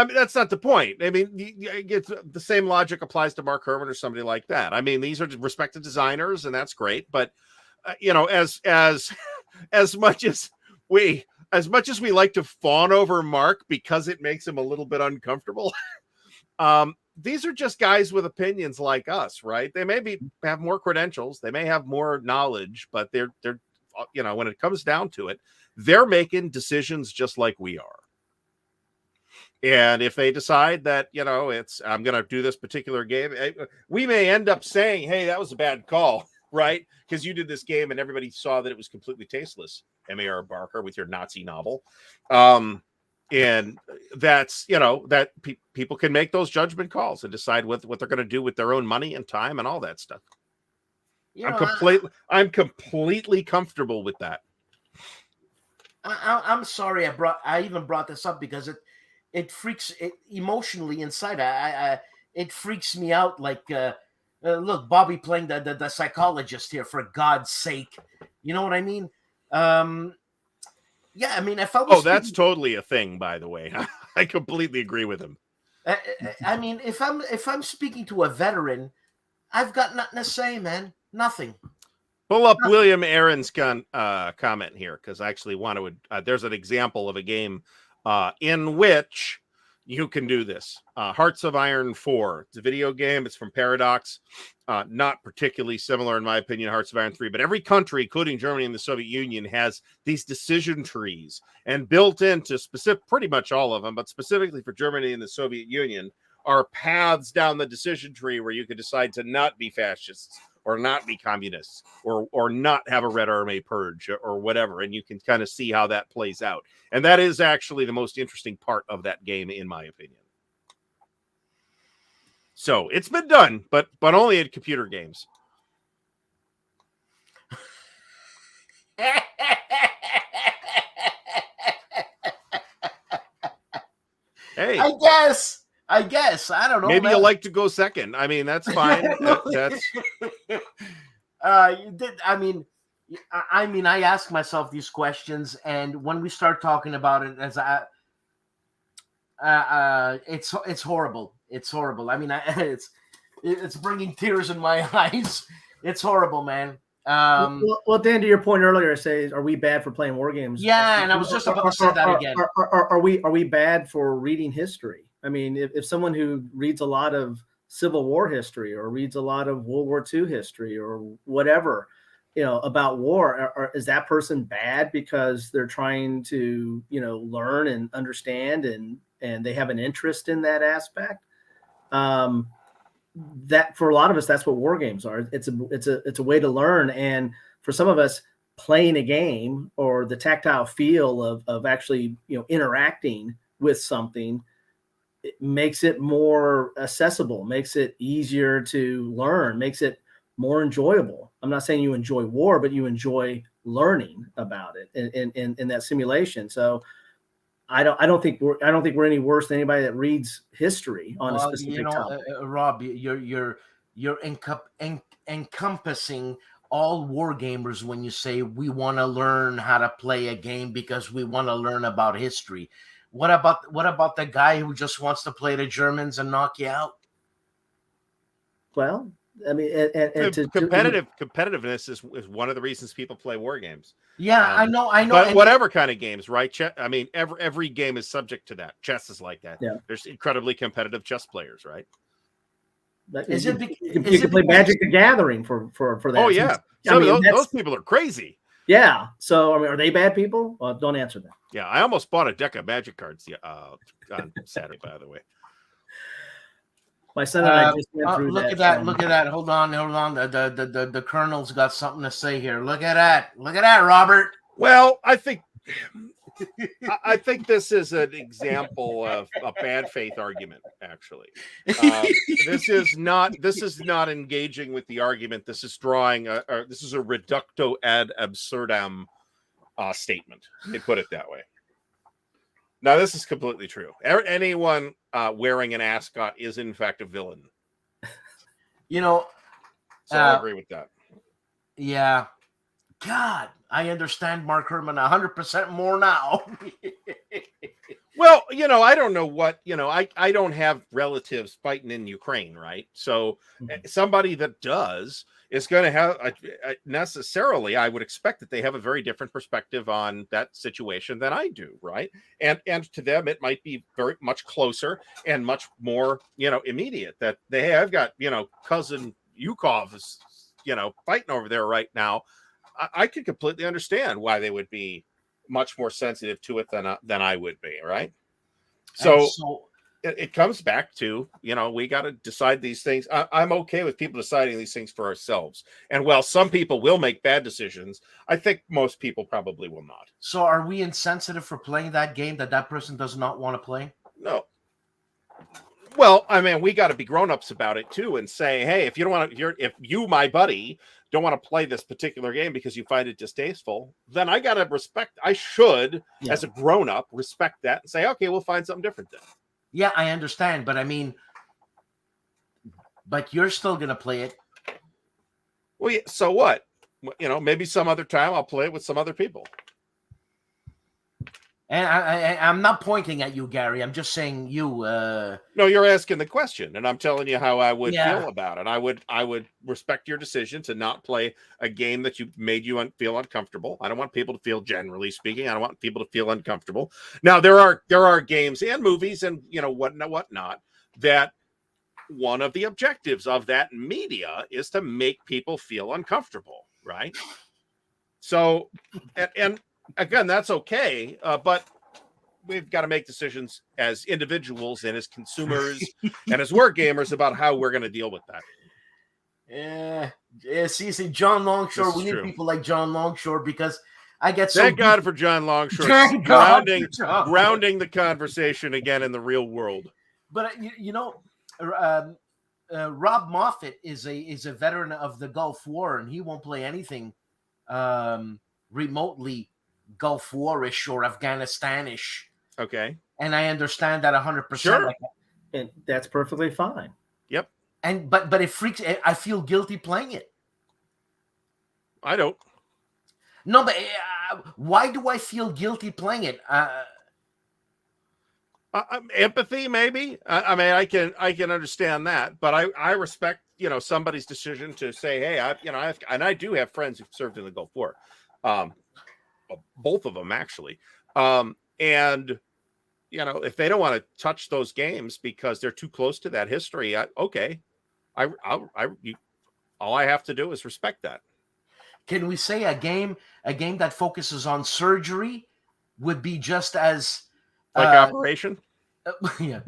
mean, that's not the point. I mean, the same logic applies to Mark Herman or somebody like that. I mean, these are respected designers, and that's great. But as much as we like to fawn over Mark because it makes him a little bit uncomfortable, these are just guys with opinions like us, right? They may have more credentials, they may have more knowledge, but they're when it comes down to it, they're making decisions just like we are. And if they decide that, I'm going to do this particular game, we may end up saying, hey, that was a bad call, right? Because you did this game and everybody saw that it was completely tasteless. M.A.R. Barker with your Nazi novel. And that's, that people can make those judgment calls and decide what they're going to do with their own money and time and all that stuff. I'm completely comfortable with that. I'm sorry I even brought this up because it freaks it emotionally inside. It freaks me out. Like, look, Bobby playing the psychologist here, for God's sake. You know what I mean? Yeah, I mean, if I was that's totally a thing, by the way. I completely agree with him. I mean, if I'm speaking to a veteran, I've got nothing to say, man. Nothing. Pull up William Aaron's comment here, because I actually want to. There's an example of a game in which you can do this. Hearts of Iron 4. It's a video game. It's from Paradox. Not particularly similar, in my opinion, Hearts of Iron 3. But every country, including Germany and the Soviet Union, has these decision trees. And built into pretty much all of them, but specifically for Germany and the Soviet Union, are paths down the decision tree where you could decide to not be fascists, or not be communists, or not have a Red Army purge, or whatever. And you can kind of see how that plays out. And that is actually the most interesting part of that game, in my opinion. So it's been done, but only in computer games. Hey, I guess. I don't know. Maybe man. you like to go second. I mean, that's fine. That's. I ask myself these questions, and when we start talking about it, it's horrible. It's horrible. I mean, it's bringing tears in my eyes. It's horrible, man. Well, Dan, to your point earlier, are we bad for playing war games? Yeah, and I was just about to say that again. Are we bad for reading history? I mean, if someone who reads a lot of Civil War history, or reads a lot of World War II history, or whatever, about war, is that person bad because they're trying to, learn and understand and they have an interest in that aspect? that for a lot of us, that's what war games are. It's a way to learn. And for some of us, playing a game or the tactile feel of actually, interacting with something, it makes it more accessible, makes it easier to learn, makes it more enjoyable. I'm not saying you enjoy war, but you enjoy learning about it in that simulation. So I don't think we're any worse than anybody that reads history on a specific topic. Rob, you're encompassing all war gamers when you say we want to learn how to play a game because we want to learn about history. What about the guy who just wants to play the Germans and knock you out? Well, I mean, competitiveness is one of the reasons people play war games. Yeah, I know. But whatever kind of games, right? I mean, every game is subject to that. Chess is like that. Yeah. There's incredibly competitive chess players, right? You can play Magic the Gathering for that. Oh yeah, those people are crazy. Yeah. So I mean, are they bad people? Don't answer that. Yeah, I almost bought a deck of Magic cards on Saturday, by the way. My son and I just went through look that. Look at that. Hold on. The Colonel's got something to say here. Look at that, Robert. Well, I think this is an example of a bad faith argument. Actually, this is not engaging with the argument. This is drawing. This is a reductio ad absurdum statement. They put it that way. Now, this is completely true. Anyone wearing an ascot is, in fact, a villain. So I agree with that. Yeah. God, I understand Mark Herman 100% more now. Well, I don't know what, I don't have relatives fighting in Ukraine, right? So somebody that does is going to have necessarily, I would expect that they have a very different perspective on that situation than I do, right? And to them, it might be very much closer and much more, immediate that I've got, cousin Yukov is, fighting over there right now. I could completely understand why they would be much more sensitive to it than I would be, right? So it comes back to, we got to decide these things. I'm okay with people deciding these things for ourselves. And while some people will make bad decisions, I think most people probably will not. So are we insensitive for playing that game that person does not want to play? No. Well, I mean, we got to be grown-ups about it too and say, hey, if you don't want to, if you, my buddy, don't want to play this particular game because you find it distasteful, then I got to respect, I should, as a grown-up, respect that and say, okay, we'll find something different then. Yeah, I understand, but I mean, but you're still going to play it. Well, yeah, so what? Maybe some other time I'll play it with some other people. And I'm not pointing at you, Gary. I'm just saying you. No, you're asking the question, and I'm telling you how I would feel about it. I would respect your decision to not play a game that made you feel uncomfortable. I don't want people to feel, generally speaking, I don't want people to feel uncomfortable. Now, there are games and movies and whatnot that one of the objectives of that media is to make people feel uncomfortable, right? So, and again, that's okay, but we've got to make decisions as individuals and as consumers and as war gamers about how we're going to deal with that. Yeah. See, John Longshore. We need people like John Longshore because I get so. Thank God for John Longshore grounding the conversation again in the real world. But Rob Moffat is a veteran of the Gulf War, and he won't play anything remotely Gulf War-ish or Afghanistan-ish. Okay. And I understand that 100%. Sure. And that's perfectly fine. Yep. And but it freaks. I feel guilty playing it. I don't. No, but why do I feel guilty playing it? Empathy, maybe. I mean, I can understand that, but I respect somebody's decision to say, hey, I do have friends who've served in the Gulf War. Both of them actually, and if they don't want to touch those games because they're too close to that history, okay, all I have to do is respect that. Can we say a game that focuses on surgery would be just as like Operation? Yeah.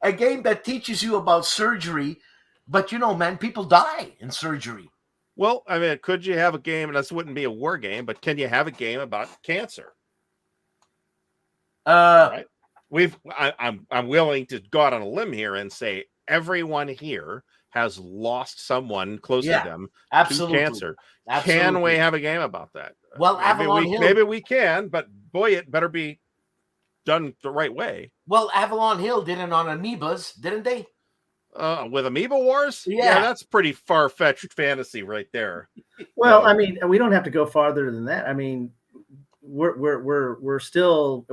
a game that teaches you about surgery, but man, people die in surgery. Well, I mean, could you have a game, and this wouldn't be a war game, but can you have a game about cancer? Right. I'm willing to go out on a limb here and say everyone here has lost someone close to them to cancer. Absolutely. Can we have a game about that? Well, maybe we can, but boy, it better be done the right way. Well, Avalon Hill did it on amoebas, didn't they? With Amoeba Wars? Yeah, that's pretty far-fetched fantasy right there. Well, I mean, we don't have to go farther than that. I mean, we're still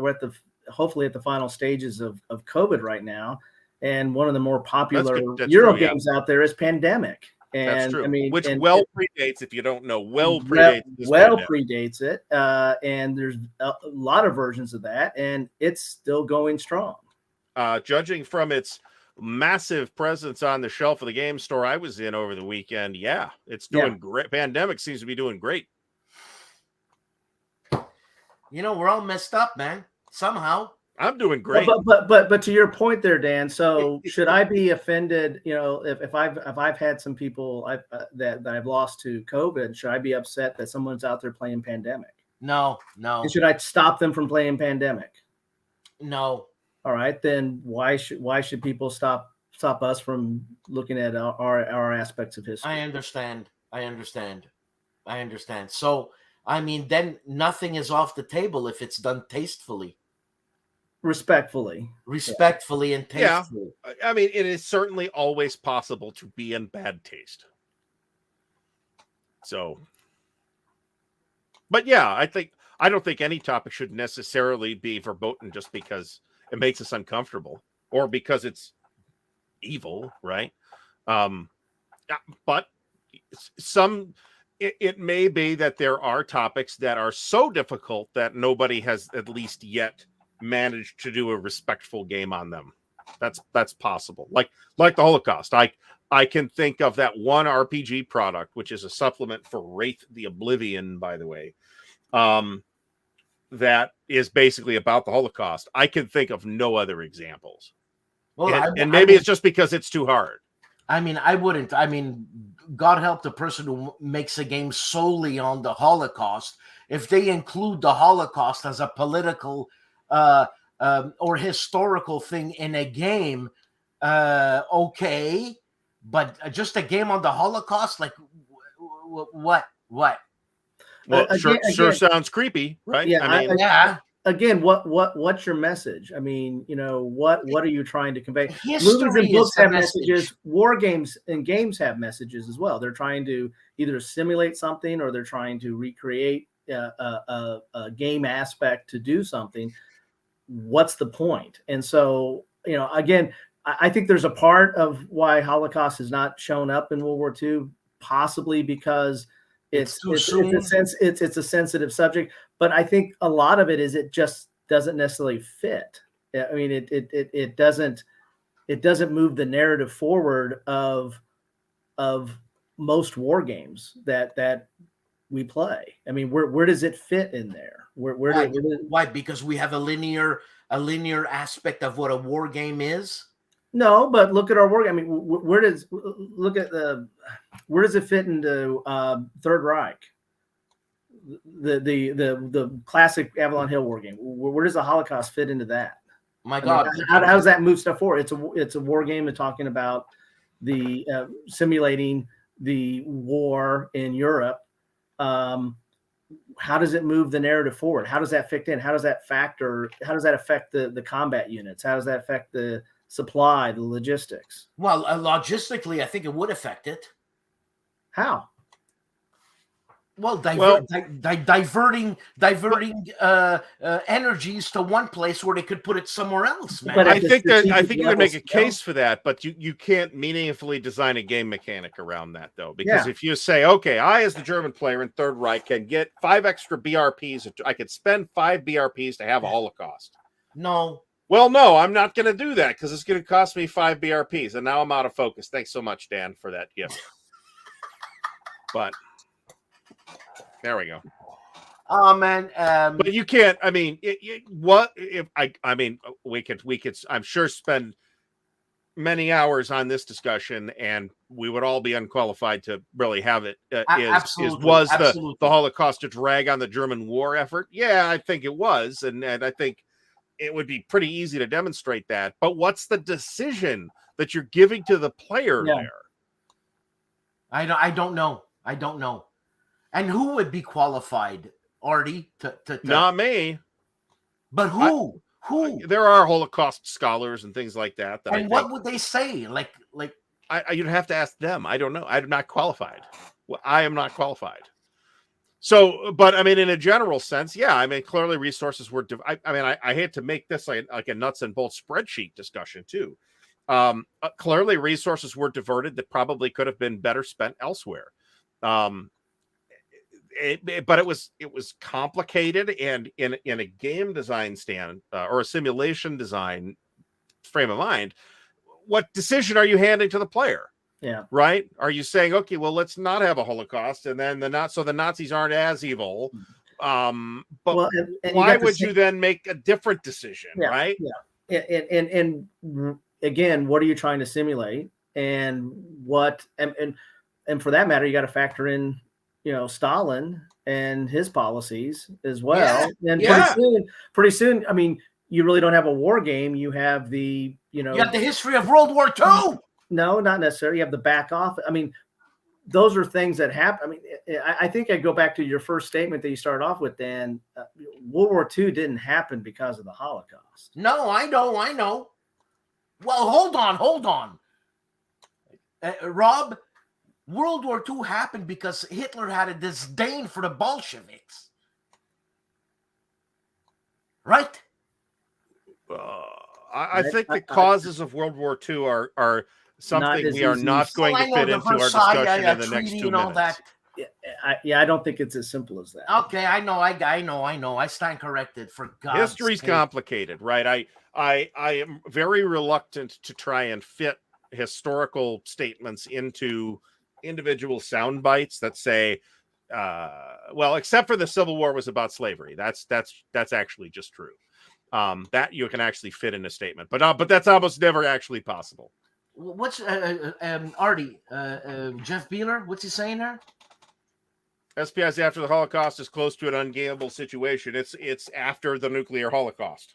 hopefully at the final stages of COVID right now, and one of the more popular Euro games out there is Pandemic. And that's true. I mean, which predates, if you don't know, predates it. And there's a lot of versions of that, and it's still going strong. Judging from its massive presence on the shelf of the game store I was in over the weekend, it's doing great. Pandemic seems to be doing great. We're all messed up, man. Somehow. I'm doing great. But to your point there, Dan. So should I be offended? If I've had some people that I've lost to COVID, should I be upset that someone's out there playing Pandemic? No. And should I stop them from playing Pandemic? No. All right, then why should people stop us from looking at our aspects of history? I understand. So I mean, then nothing is off the table if it's done tastefully. Respectfully and tastefully. I mean, it is certainly always possible to be in bad taste. So, but I don't think any topic should necessarily be verboten just because it makes us uncomfortable or because it's evil, right? But it may be that there are topics that are so difficult that nobody has at least yet managed to do a respectful game on them. That's possible. Like the Holocaust. I can think of that one RPG product, which is a supplement for Wraith the Oblivion, by the way, that is basically about the Holocaust. I can think of no other examples. Well, and maybe it's just because it's too hard. I mean, I wouldn't. I mean, God help the person who makes a game solely on the Holocaust. If they include the Holocaust as a political or historical thing in a game, okay, but just a game on the Holocaust, like what? Well, sure sounds creepy, right? Yeah, I mean, again, what's your message? I mean, what are you trying to convey? Movies and books have messages. War games and games have messages as well. They're trying to either simulate something or they're trying to recreate a game aspect to do something. What's the point? And so, again, I think there's a part of why Holocaust has not shown up in World War II, possibly because it's a sensitive subject, but I think a lot of it is it just doesn't necessarily fit. I mean, it doesn't move the narrative forward of most war games that we play. I mean, where does it fit in there? Why? Because we have a linear aspect of what a war game is. No, but look at our work. I mean, where does it fit into Third Reich? The classic Avalon Hill war game. Where does the Holocaust fit into that? My God, how does that move stuff forward? It's a war game and talking about the simulating the war in Europe. How does it move the narrative forward? How does that fit in? How does that affect the combat units? How does that affect the supply, the logistics? Well, logistically, I think it would affect it. How? Well, diverting energies to one place where they could put it somewhere else, man. But I think you would make a case for that, but you can't meaningfully design a game mechanic around that, though, because if you say, okay, I as the German player in Third Reich can get 5 extra BRPs, I could spend 5 BRPs to have a Holocaust. No. Well, no, I'm not going to do that because it's going to cost me 5 BRPs, and now I'm out of focus. Thanks so much, Dan, for that gift. But there we go. Oh man, but you can't. I mean, we could. I'm sure spend many hours on this discussion, and we would all be unqualified to really have it. Absolutely. The Holocaust a drag on the German war effort? Yeah, I think it was, and I think it would be pretty easy to demonstrate that. But what's the decision that you're giving to the player there? I don't know. I don't know. And who would be qualified, Artie? Not me. But who? Who? There are Holocaust scholars and things like that. And what would they say? Like you'd have to ask them. I don't know. I'm not qualified. Well, I am not qualified. So, but I mean, in a general sense, yeah. I mean, clearly resources were. I hate to make this like a nuts and bolts spreadsheet discussion too. Clearly, resources were diverted that probably could have been better spent elsewhere. But it was complicated, and in a game design or a simulation design frame of mind, what decision are you handing to the player? Yeah. Right. Are you saying, okay, well, let's not have a Holocaust, and then the Nazis aren't as evil? But why would you then make a different decision? Right. Yeah. And again, what are you trying to simulate? And for that matter, you got to factor in, Stalin and his policies as well. Yeah. And pretty soon, I mean, you really don't have a war game. You have you have the history of World War II. No, not necessarily. You have the back off. I mean, those are things that happen. I mean, I think I go back to your first statement that you started off with, Dan. World War II didn't happen because of the Holocaust. No, I know. Well, hold on. Rob, World War II happened because Hitler had a disdain for the Bolsheviks. Right? I think the causes of World War II are something we are not going to fit into our discussion in the next 2 minutes. I don't think it's as simple as that. Okay, I know. I stand corrected, for God's History's sake. complicated, right? I am very reluctant to try and fit historical statements into individual sound bites that say, well, except for the Civil War was about slavery. That's actually just true. That you can actually fit in a statement, but that's almost never actually possible. What's Artie, Jeff Beeler? What's he saying there? SPI's after the Holocaust is close to an ungameable situation. It's after the nuclear Holocaust.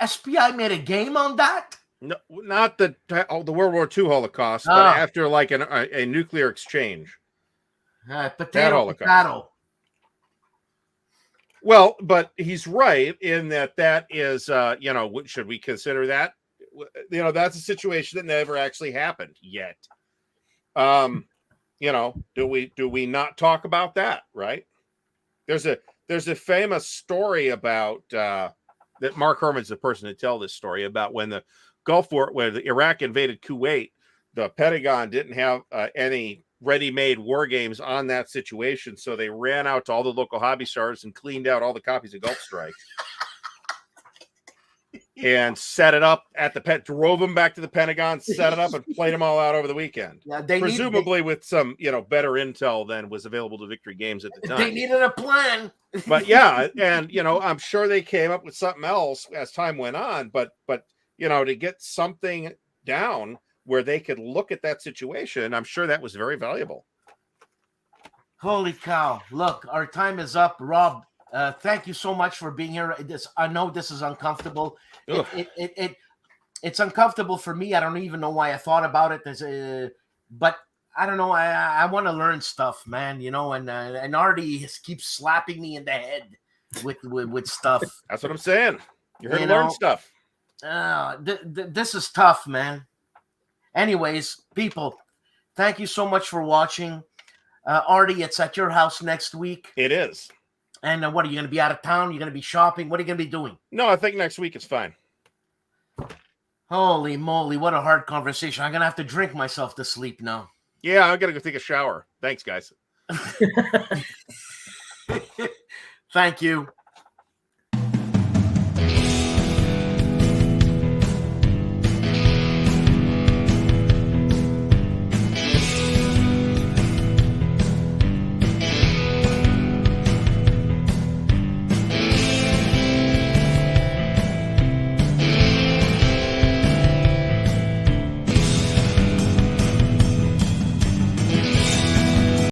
SPI made a game on that? No, not the World War II Holocaust, but after like a nuclear exchange. Potato. Well, but he's right in that is, should we consider that? That's a situation that never actually happened yet. Do we not talk about that? Right? There's a famous story about that Mark Herman's the person to tell this story about when the Gulf War, where the Iraq invaded Kuwait, the Pentagon didn't have any ready-made war games on that situation, so they ran out to all the local hobby stores and cleaned out all the copies of Gulf Strike and set it up at drove them back to the Pentagon, set it up, and played them all out over the weekend. Yeah, presumably with some better intel than was available to Victory Games at the time. They needed a plan. But yeah, and I'm sure they came up with something else as time went on, but to get something down where they could look at that situation, I'm sure that was very valuable. Holy cow. Look, our time is up. Rob, thank you so much for being here. I know this is uncomfortable. It's uncomfortable for me. I don't even know why I thought about it. But I don't know. I want to learn stuff, man, and Artie keeps slapping me in the head with stuff. That's what I'm saying. You're here to learn stuff. This is tough, man. Anyways, people, thank you so much for watching. Artie, it's at your house next week. It is. And what, are you going to be out of town? You're going to be shopping? What are you going to be doing? No, I think next week is fine. Holy moly, what a hard conversation. I'm going to have to drink myself to sleep now. Yeah, I got to go take a shower. Thanks, guys. Thank you.